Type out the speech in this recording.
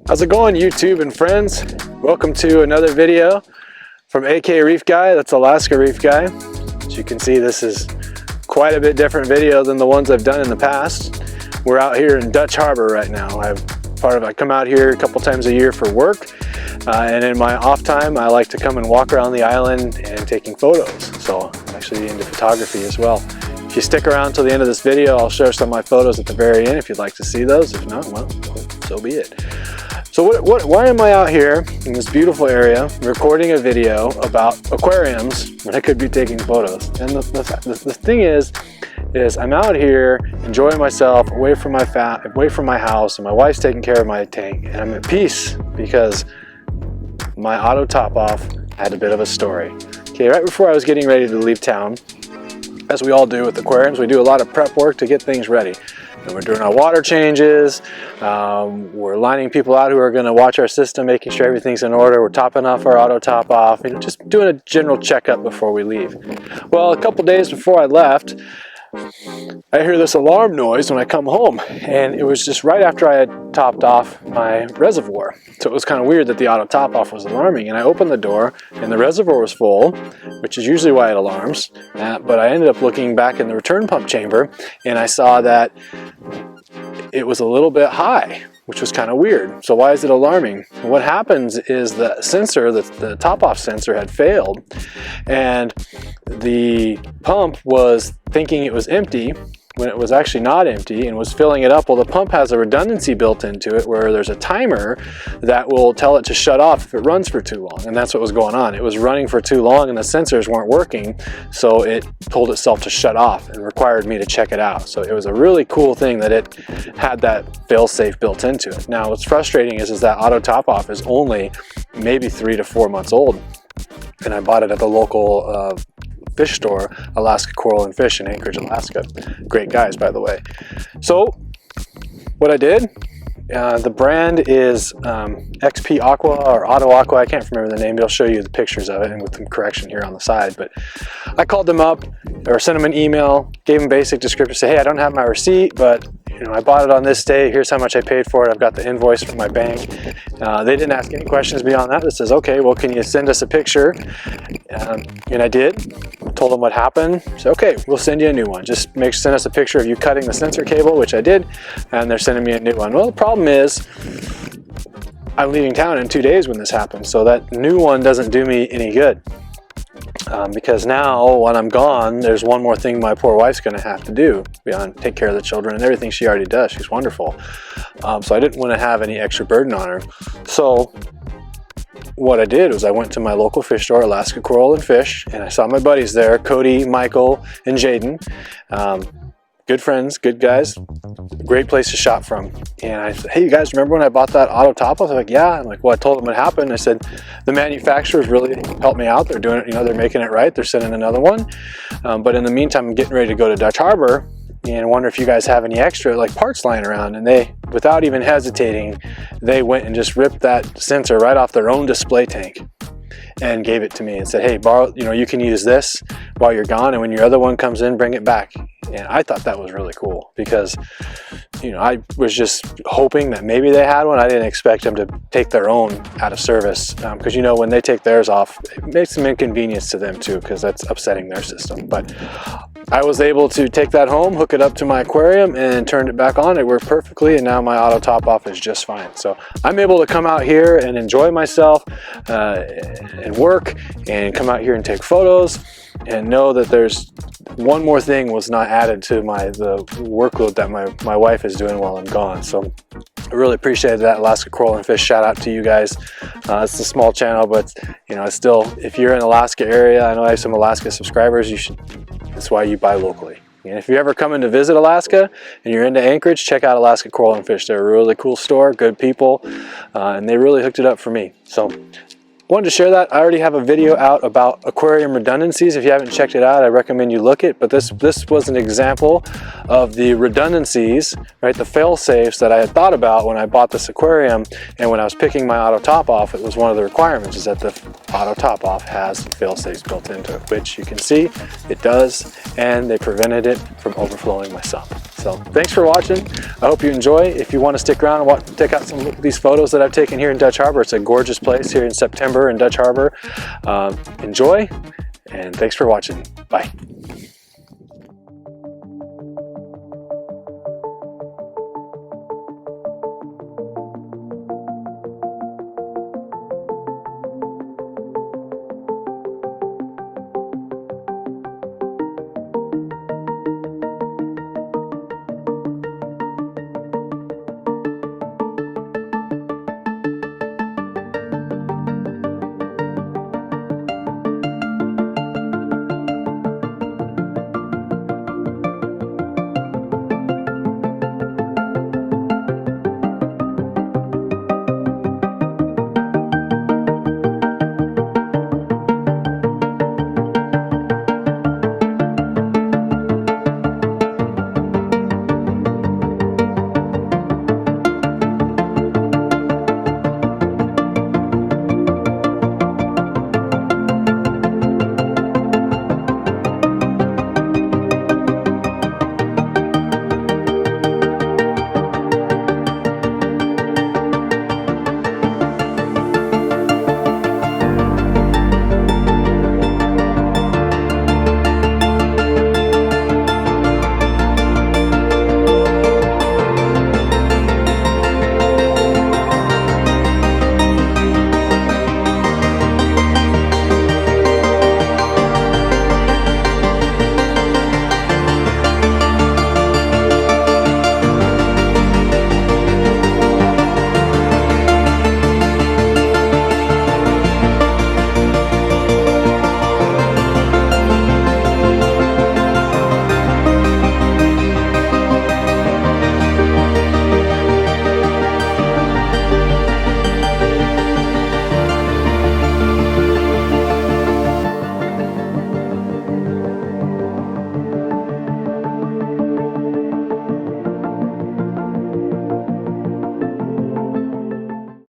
How's it going, YouTube and friends? Welcome to another video from AK Reef Guy. That's Alaska Reef Guy. As you can see, this is quite a bit different video than the ones I've done in the past. We're out here in Dutch Harbor right now. I come out here a couple times a year for work, and in my off time I like to come and walk around the island and taking photos. So I'm actually into photography as well. If you stick around till the end of this video, I'll share some of my photos at the very end if you'd like to see those. If not, well, so be it. So why am I out here in this beautiful area recording a video about aquariums when I could be taking photos? And the thing is I'm out here enjoying myself away from my house, and my wife's taking care of my tank, and I'm at peace because my auto top off had a bit of a story. Okay, right before I was getting ready to leave town, as we all do with aquariums, we do a lot of prep work to get things ready. And we're doing our water changes, we're lining people out who are going to watch our system, making sure everything's in order, we're topping off our auto top off, just doing a general checkup before we leave. Well, a couple days before I left, I hear this alarm noise when I come home, and it was just right after I had topped off my reservoir. So it was kind of weird that the auto top off was alarming, and I opened the door and the reservoir was full, which is usually why it alarms, but I ended up looking back in the return pump chamber and I saw that it was a little bit high, which was kind of weird. So why is it alarming? What happens is the sensor, the top-off sensor had failed, and the pump was thinking it was empty when it was actually not empty and was filling it up. Well, the pump has a redundancy built into it where there's a timer that will tell it to shut off if it runs for too long, and that's what was going on. It was running for too long and the sensors weren't working, so it told itself to shut off and required me to check it out. So it was a really cool thing that it had that fail-safe built into it. Now what's frustrating is that auto top off is only maybe 3 to 4 months old, and I bought it at the local fish store, Alaska Coral and Fish in Anchorage, Alaska. Great guys, by the way. So what I did, the brand is XP Aqua or Auto Aqua. I can't remember the name, but I'll show you the pictures of it and with some correction here on the side. But I called them up or sent them an email, gave them basic description, say, hey, I don't have my receipt, but I bought it on this day. Here's how much I paid for it. I've got the invoice from my bank. They didn't ask any questions beyond that. It says, okay, well, can you send us a picture? And I did. Told them what happened. So, okay, we'll send you a new one. Just send us a picture of you cutting the sensor cable, which I did, and they're sending me a new one. Well, the problem is I'm leaving town in 2 days when this happens, so that new one doesn't do me any good. Because now when I'm gone, there's one more thing my poor wife's going to have to do beyond take care of the children and everything she already does. She's wonderful. So I didn't want to have any extra burden on her. So what I did was I went to my local fish store, Alaska Coral and Fish, and I saw my buddies there, Cody, Michael, and Jaden. Good friends, good guys, great place to shop from. And I said, hey, you guys remember when I bought that auto top off? They're like, yeah. I'm like, well, I told them what happened. I said, the manufacturers really helped me out. They're doing it, they're making it right. They're sending another one. But in the meantime, I'm getting ready to go to Dutch Harbor and wonder if you guys have any extra parts lying around. And they, without even hesitating, they went and just ripped that sensor right off their own display tank and gave it to me and said, hey, borrow, you can use this while you're gone, and when your other one comes in, bring it back. And I thought that was really cool because, I was just hoping that maybe they had one. I didn't expect them to take their own out of service because, when they take theirs off, it makes some inconvenience to them too because that's upsetting their system. But I was able to take that home, hook it up to my aquarium, and turned it back on. It worked perfectly, and now my auto top off is just fine. So I'm able to come out here and enjoy myself and work and come out here and take photos and know that there's one more thing was not added to the workload that my wife is doing while I'm gone. So I really appreciate that. Alaska Coral and Fish, shout out to you guys. It's a small channel, but it's still, if you're in the Alaska area, I know I have some Alaska subscribers, that's why you buy locally. And if you're ever coming to visit Alaska and you're into Anchorage, check out Alaska Coral and Fish. They're a really cool store, good people, and they really hooked it up for me. So wanted to share that. I already have a video out about aquarium redundancies. If you haven't checked it out, I recommend you look it. But this was an example of the redundancies, right? The fail safes that I had thought about when I bought this aquarium, and when I was picking my auto top off, it was one of the requirements is that the auto top off has fail safes built into it, which you can see it does, and they prevented it from overflowing my sump. So thanks for watching. I hope you enjoy. If you want to stick around and check out some of these photos that I've taken here in Dutch Harbor, it's a gorgeous place here in September in Dutch Harbor. Enjoy, and thanks for watching. Bye.